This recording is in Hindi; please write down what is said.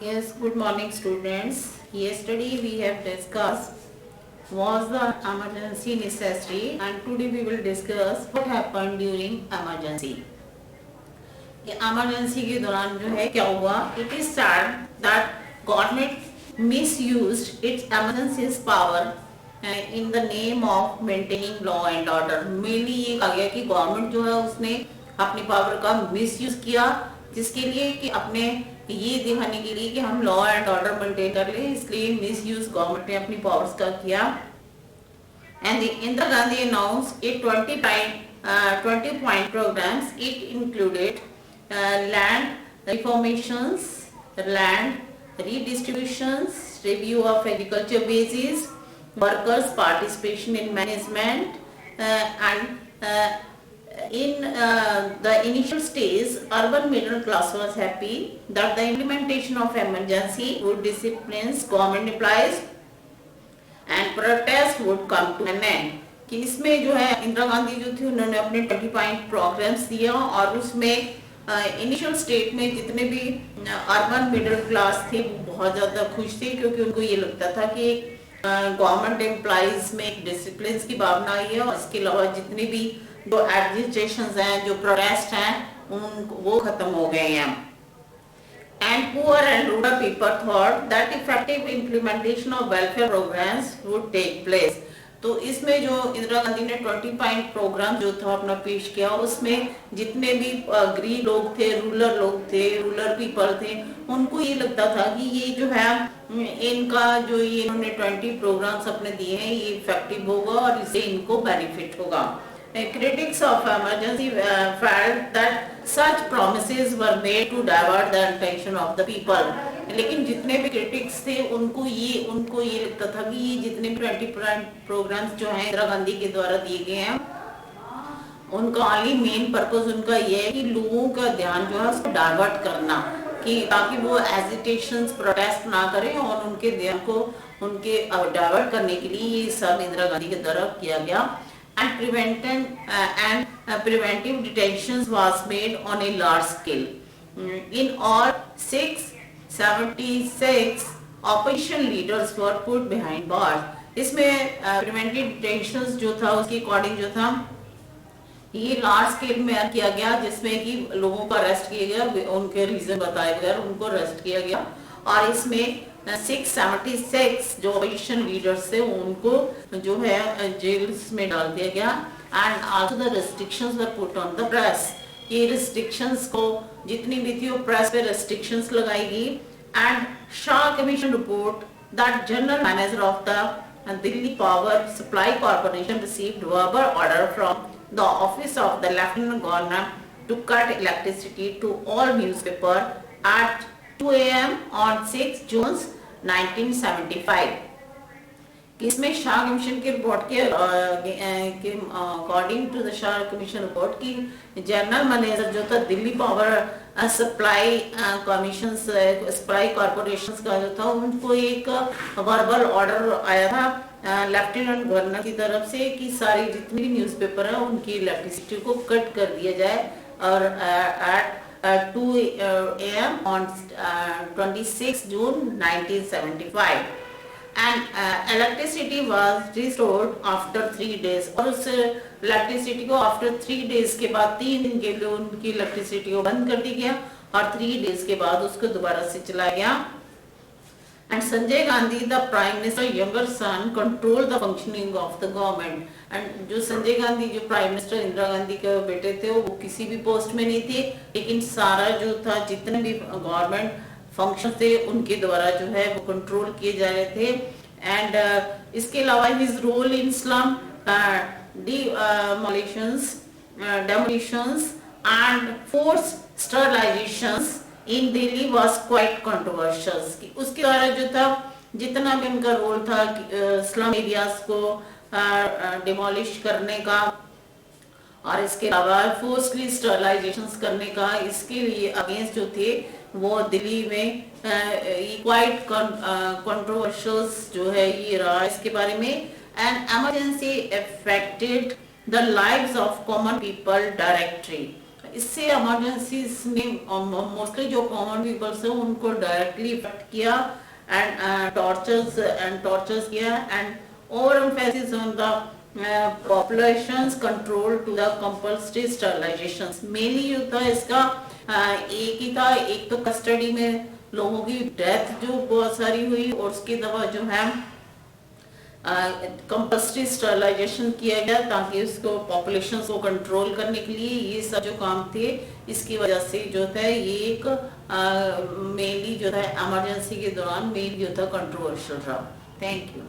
Yes, good morning students. Yesterday we have discussed was the emergency necessary and today we will discuss what happened during emergency. ये emergency के दौरान जो है क्या हुआ? It is sad that government misused its emergency power in the name of maintaining law and order. Mainly ये कहा गया कि गवर्नमेंट जो है उसने अपनी पावर का मिसयूज किया जिसके लिए कि अपने ये दिखाने के लिए कि हम लॉ एंड ऑर्डर मेंटेन कर लें, इसलिए मिसयूज गवर्नमेंट ने अपनी पावर्स का किया. And the Indira Gandhi announced a 20 point programs. It included land reformations, land redistributions, review of agriculture bases, workers' participation in management, and in the initial stage, urban middle class was happy that the implementation of emergency would discipline government employees and protest would come to an end. कि इसमें जो है इंदिरा गांधी जो थी उन्होंने अपने 20 पॉइंट प्रोग्राम्स दिया और उसमें इनिशियल स्टेट में जितने भी अर्बन मिडिल क्लास थे वो बहुत ज़्यादा खुश थे क्योंकि उनको ये लगता था कि गवर्नमेंट एम्प्लॉइज में एक डिसिप्लिन की भावना आई है और इसके अलावा जितने भी जो एडमिनिस्ट्रेशंस हैं जो प्रोटेस्ट हैं उन वो खत्म हो गए हैं. And poor and rural people thought that effective implementation of welfare programs would take place. तो इसमें जो इंदिरा गांधी ने 20 पॉइंट प्रोग्राम जो था अपना पेश किया उसमें जितने भी गरीब लोग थे, रूरल पीपल थे, उनको ये लगता था कि ये जो है इनका जो ये इन्होंने 20 प्रोग्राम्स अपने दिए हैं ये इफेक्टिव होगा और इससे इनको बेनिफिट होगा. Critics of emergency felt that such promises were made to divert the attention of the people. लेकिन जितने भी critics थे उनको ये लगता था कि ये जितने भी 20 programs जो हैं इंदिरा गांधी के द्वारा दिए गए हैं उनका only main purpose उनका ये है कि लोगों का ध्यान जो है उसको डाइवर्ट करना कि ताकि वो एजिटेशंस प्रोटेस्ट ना करें और उनके ध्यान को उनके डाइवर्ट करने के लिए ये सब इंदिरा गांधी के द्वारा किया गया. And preventive detentions was made on a large scale. In all, 676 opposition leaders were put behind bars. इसमें preventive detentions जो था उसके अकॉर्डिंग जो था ये लार्ज स्केल में किया गया जिसमें कि लोगों का अरेस्ट किया गया, उनके रीजन बताए बगैर उनको अरेस्ट किया गया और इसमें 676 जो ऑपोजिशन लीडर्स थे उनको जो है जेल्स में डाल दिया गया. And also the restrictions were put on the press. ये रेस्ट्रिक्शंस को जितनी भी थी वो प्रेस पे रेस्ट्रिक्शंस लगाई गई. And Shah commission report that general manager of the Delhi power supply corporation received verbal order from the office of the lieutenant governor to cut electricity to all newspaper at 2 AM on 6 June 1975. इसमें शाह कमीशन की रिपोर्ट के according to the Shah commission report की जनरल मैनेजर जो था Delhi power supply commission supply corporation का जो था उनको एक वर्बल ऑर्डर आया था लेफ्टिनेंट गवर्नर की तरफ से कि सारी जितनी न्यूज़पेपर है उनकी इलेक्ट्रिसिटी को कट कर दिया जाए और eight 2 AM on 26 June 1975 and electricity was restored after 3 days. और उस इलेक्ट्रिसिटी को आफ्टर 3 days के बाद 3 दिन के लिए उनकी इलेक्ट्रिसिटी को बंद कर दी गया और 3 days के बाद उसको दोबारा से चलाया गया. And Sanjay Gandhi, the Prime Minister, younger son, controlled the functioning of the government. And जो संजय गांधी जो प्राइम मिनिस्टर इंदिरा गांधी के बेटे थे वो किसी भी पोस्ट में नहीं थे लेकिन सारा जो था जितने भी गवर्नमेंट फंक्शन थे उनके द्वारा जो है वो कंट्रोल किए जा रहे थे. एंड इसके अलावा his role in slum demolitions and forced sterilizations in Delhi was quite controversial. उसके द्वारा जो था जितना भी उनका रोल था स्लम एरियाज को डिमोलिश करने का और इसके अलावा फोर्सली स्टरलाइजेशंस करने का इसके लिए अगेंस्ट जो थे वो दिल्ली में क्वाइट कंट्रोवर्शियल जो है ये रहा इसके बारे में. And emergency affected the lives of common people directly. इससे इमरजेंसीज में मोस्टली जो कॉमन पीपल्स है उनको डायरेक्टली इफेक्ट किया एंड टॉर्चर्स किया and over emphasis on the populations control to the compulsory sterilizations mainly जो था इसका एक ही था, एक तो कस्टडी में लोगों की डेथ जो बहुत सारी हुई और उसके दवा जो है कंपल्सरी स्टरलाइजेशन किया गया ताकि उसको पॉपुलेशन को कंट्रोल करने के लिए ये सब जो काम थे इसकी वजह से जो था ये एक मेनली जो था इमरजेंसी के दौरान मेन जो था कंट्रोवर्शियल रहा। Thank you.